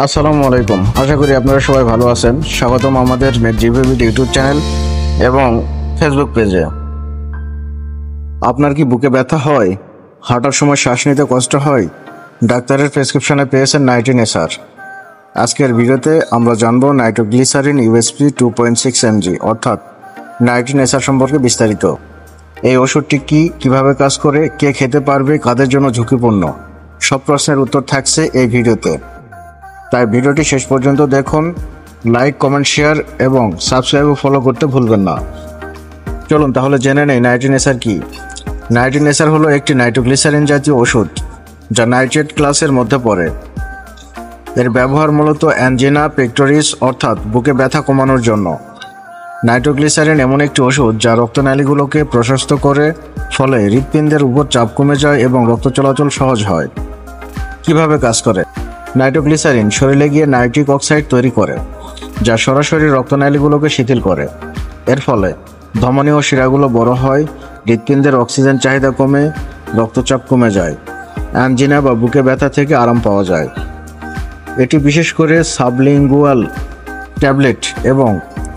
আসসালামু আলাইকুম। আশা করি আপনারা সবাই ভালো আছেন। স্বাগতম আমাদের জিভিবিড ইউটিউব চ্যানেল এবং ফেসবুক পেজে। আপনার কি বুকে ব্যথা হয়, হাঁটার সময় শ্বাস নিতে কষ্ট হয়, ডাক্তারের প্রেসক্রিপশনে পেয়েছেন নাইট্রিনেসার? আজকের ভিডিওতে আমরা জানবো নাইট্রোগ্লিসারিন ইউএসপি 2.6 mg অর্থাৎ নাইট্রিনেসার সম্পর্কে বিস্তারিত। এই ওষুধটি কিভাবে কাজ করে, কে খেতে পারবে, কাদের জন্য ঝুঁকিপূর্ণ, সব প্রশ্নের উত্তর থাকছে এই ভিডিওতে। তাই ভিডিওটি শেষ পর্যন্ত দেখুন। লাইক, কমেন্ট, শেয়ার এবং সাবস্ক্রাইব ও ফলো করতে ভুলবেন না। চলুন তাহলে জেনে নেই নাইট্রিনেসার কি। নাইট্রিনেসার হলো একটি নাইট্রোগ্লিসারিন জাতীয় ওষুধ যা নাইট্রেট ক্লাসের মধ্যে পড়ে। এর ব্যবহার মূলত অ্যানজিনা পেক্টোরিস অর্থাৎ বুকে ব্যথা কমানোর জন্য। নাইট্রোগ্লিসারিন এমন একটি ওষুধ যা রক্তনালীগুলোকে প্রশস্ত করে, ফলে হৃৎপিণ্ডের উপর চাপ কমে যায় এবং রক্ত চলাচল সহজ হয়। কিভাবে কাজ করে? নাইট্রোগ্লিসারিন শরীরে গিয়ে নাইট্রিক অক্সাইড তৈরি করে, যা সরাসরি রক্তনালীগুলোকে শিথিল করে। এর ফলে ধমনী ও শিরাগুলো বড় হয়, হৃৎপিণ্ডের অক্সিজেন চাহিদা কমে, রক্তচাপ কমে যায়, অ্যানজিনা বা বুকে ব্যথা থেকে আরাম পাওয়া যায়। এটি বিশেষ করে সাবলিঙ্গুয়াল ট্যাবলেট এবং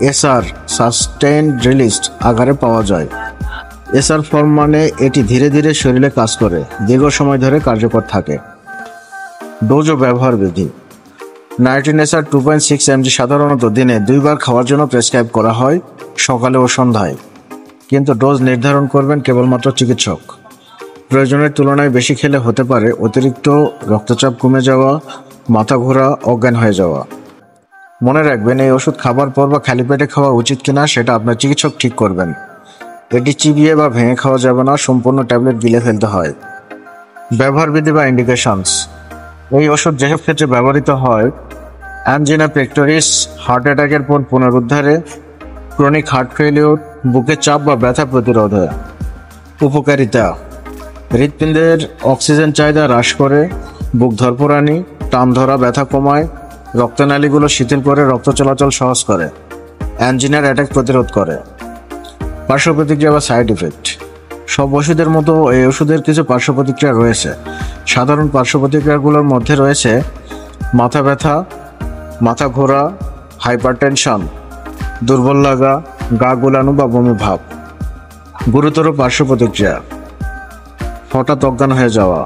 এসআর সাস্টেইনড রিলিজড আকারে পাওয়া যায়। এসআর ফর্ম মানে এটি ধীরে ধীরে শরীরে কাজ করে, দীর্ঘ সময় ধরে কার্যকর থাকে। ডোজ ও ব্যবহার বিধি। নাইট্রিনেসার 2.6 mg সাধারণত দিনে 2 বার খাওয়ার জন্য প্রেসক্রাইব করা হয়, সকালে ও সন্ধ্যায়। কিন্তু ডোজ নির্ধারণ করবেন কেবলমাত্র চিকিৎসক। প্রয়োজনের তুলনায় বেশি খেলে হতে পারে অতিরিক্ত রক্তচাপ কমে যাওয়া, মাথা ঘোরা, অজ্ঞান হয়ে যাওয়া। মনে রাখবেন, এই ওষুধ খাবার পর বা খালি পেটে খাওয়া উচিত কিনা সেটা আপনার চিকিৎসক ঠিক করবেন। এটি চিবিয়ে বা ভেঙে খাওয়া যাবে না, সম্পূর্ণ ট্যাবলেট গিলে ফেলতে হয়। ব্যবহার বিধি বা ইন্ডিকেশনস। এই ওষুধ যেসব ক্ষেত্রে ব্যবহৃত হয়: অ্যানজিনা পেক্টোরিস হার্ট অ্যাটাকের পর পুনরুদ্ধারে, ক্রনিক হার্ট ফেলিওর, বুকে চাপ বা ব্যথা প্রতিরোধে। উপকারিতা: হৃৎপিণ্ডের অক্সিজেন চাহিদা হ্রাস করে, বুক ধরফরানি, টান ধরা, ব্যথা কমায়, রক্তনালীগুলো শিথিল করে রক্ত চলাচল সহজ করে, অ্যানজিনার অ্যাটাক প্রতিরোধ করে। পার্শ্ব প্রতিক্রিয়া বা সাইড ইফেক্ট। সব ওষুধের মতো এই ওষুধের কিছু পার্শ্ব প্রতিক্রিয়া রয়েছে। সাধারণ পার্শ্ব প্রতিক্রিয়াগুলোর মধ্যে রয়েছে মাথা ব্যথা, মাথা ঘোরা, হাইপারটেনশন, দুর্বল লাগা, গা গোলানো বা বমি ভাব। গুরুতর পার্শ্ব প্রতিক্রিয়া: হঠাৎ অজ্ঞান হয়ে যাওয়া,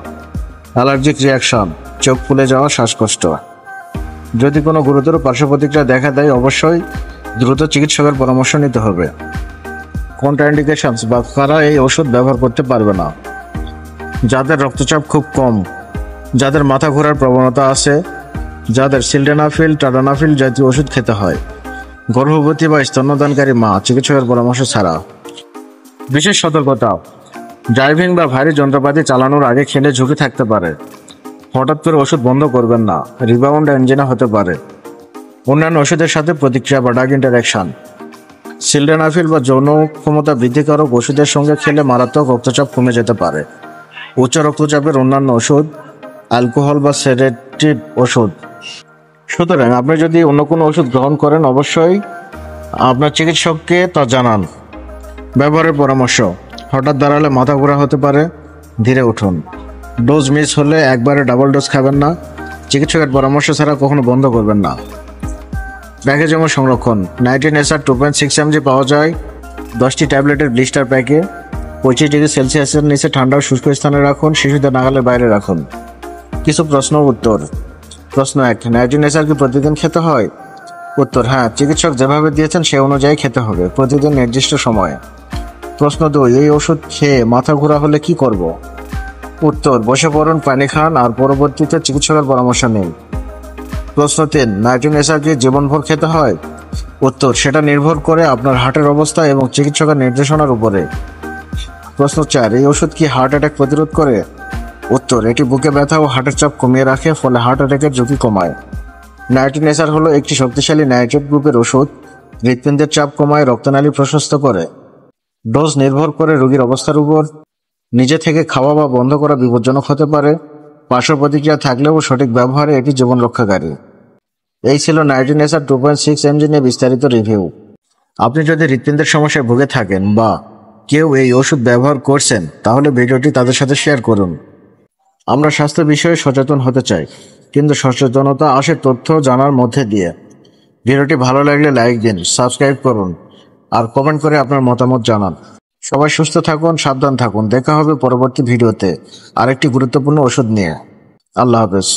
অ্যালার্জিক রিয়াকশন, চোখ ফুলে যাওয়া, শ্বাসকষ্ট। যদি কোনো গুরুতর পার্শ্ব প্রতিক্রিয়া দেখা দেয়, অবশ্যই দ্রুত চিকিৎসকের পরামর্শ নিতে হবে। কন্ট্রাইন্ডিকেশনস বা কারা এই ওষুধ ব্যবহার করতে পারবে না: যাদের রক্তচাপ খুব কম, যাদের মাথা ঘোরার প্রবণতা আছে, যাদের সিলডেনাফিল, টাডানাফিল জাতীয় ওষুধ খেতে হয়, গর্ভবতী বা স্তন্যদানকারী মা, চিকিৎসকের পরামর্শ ছাড়া। বিশেষ সতর্কতা: ড্রাইভিং বা ভারী যন্ত্রপাতি চালানোর আগে খেলে ঝুঁকি থাকতে পারে। হঠাৎ করে ওষুধ বন্ধ করবেন না, রিবাউন্ড অ্যানজিনা হতে পারে। অন্যান্য ওষুধের সাথে প্রতিক্রিয়া বা ড্রাগ ইন্টারঅ্যাকশন। সিলডেনাফিল বা যৌন ক্ষমতা বৃদ্ধিকারক ওষুধের সঙ্গে খেলে মারাত্মক রক্তচাপ কমে যেতে পারে। উচ্চ রক্তচাপের অন্যান্য ওষুধ, অ্যালকোহল বা সেডেটিভ ওষুধ। সুতরাং আপনি যদি অন্য কোনো ওষুধ গ্রহণ করেন, অবশ্যই আপনার চিকিৎসককে তা জানান। ব্যবহারের পরামর্শ: হঠাৎ দাঁড়ালে মাথা ঘোরা হতে পারে, ধীরে উঠুন। ডোজ মিস হলে একবারে ডাবল ডোজ খাবেন না, চিকিৎসকের পরামর্শ ছাড়া কখনো বন্ধ করবেন না। প্যাকেজ এবং সংরক্ষণ। নাইট্রিনেসার 2.6 mg পাওয়া যায় 10টি ট্যাবলেটের ব্লিস্টার প্যাকে। 25 ডিগ্রি সেলসিয়াসের নিচে ঠান্ডা ও শুষ্ক স্থানে রাখুন, শিশুদের নাগালের বাইরে রাখুন। কিছু প্রশ্ন ও উত্তর। প্রশ্ন 1: নাইট্রিনেসার কি প্রতিদিন খেতে হয়? উত্তর: হ্যাঁ, চিকিৎসক যেভাবে দিয়েছেন সে অনুযায়ী খেতে হবে, প্রতিদিন নির্দিষ্ট সময়ে। প্রশ্ন 2: এই ওষুধ খেয়ে মাথা ঘোরা হলে কি করব? উত্তর: বসে পড়ুন, পানি খান আর পরবর্তীতে চিকিৎসকের পরামর্শ নিন। প্রশ্ন 3: নাইট্রিনেসার কি জীবনভর খেতে হয়? উত্তর: সেটা নির্ভর করে আপনার হার্টের অবস্থা এবং চিকিৎসকের নির্দেশনার উপরে। প্রশ্ন 4: এই ওষুধ কি হার্ট অ্যাটাক প্রতিরোধ করে? উত্তর: এটি বুকে ব্যথা ও হার্টের চাপ কমিয়ে রাখে, ফলে হার্ট অ্যাটাকের ঝুঁকি কমায়। নাইট্রিনেসার হলো একটি শক্তিশালী নাইট্রেট গ্রুপের ওষুধ। হৃৎপিণ্ডের চাপ কমায়, রক্তনালী প্রশস্ত করে। ডোজ নির্ভর করে রোগীর অবস্থার উপর। নিজে থেকে খাওয়া বা বন্ধ করা বিপজ্জনক হতে পারে। পার্শ্ব প্রতিক্রিয়া থাকলেও সঠিক ব্যবহারে এটি জীবন রক্ষাকারী। এই ছিল নাইট্রিনেসার 2.6 mg নিয়ে বিস্তারিত রিভিউ। আপনি যদি হৃৎপিণ্ডের সমস্যায় ভুগে থাকেন বা কেউ এই ওষুধ ব্যবহার করছেন, তাহলে ভিডিওটি তাদের সাথে শেয়ার করুন। আমরা স্বাস্থ্য বিষয়ে সচেতন হতে চাই। কিন্তু সচেতনতা আসে তথ্য জানার মধ্যে দিয়ে। ভিডিওটি ভালো লাগলে লাইক দিন, সাবস্ক্রাইব করুন আর কমেন্ট করে আপনার মতামত জানান। সবাই সুস্থ থাকুন, সাবধান থাকুন। দেখা হবে পরবর্তী ভিডিওতে আরেকটি গুরুত্বপূর্ণ ওষুধ নিয়ে। আল্লাহ হাফেজ।